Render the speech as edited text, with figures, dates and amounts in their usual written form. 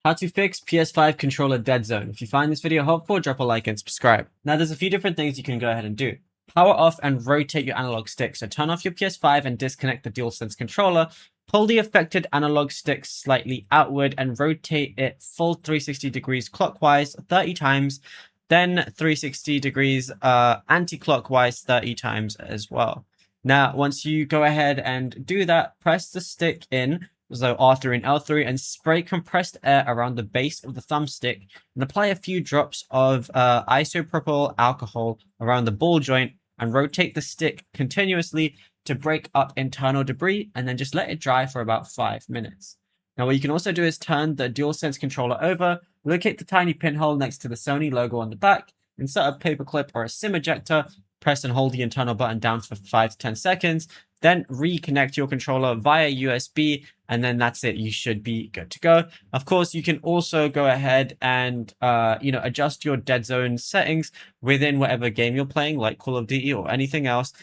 How to fix PS5 controller dead zone. If you find this video helpful, drop a like and subscribe. Now there's a few different things you can go ahead and do. Power off and rotate your analog stick. So turn off your PS5 and disconnect the DualSense controller. Pull the affected analog stick slightly outward and rotate it full 360 degrees clockwise 30 times, then 360 degrees anti-clockwise 30 times as well. Now, once you go ahead and do that, press the stick in, so R3 and L3, and spray compressed air around the base of the thumbstick and apply a few drops of isopropyl alcohol around the ball joint and rotate the stick continuously to break up internal debris, and then just let it dry for about 5 minutes. Now, what you can also do is turn the DualSense controller over, locate the tiny pinhole next to the Sony logo on the back, insert a paperclip or a SIM ejector, press and hold the internal button down for 5 to 10 seconds, then reconnect your controller via USB, and then that's it. You should be good to go. Of course, you can also go ahead and adjust your dead zone settings within whatever game you're playing, like Call of Duty or anything else,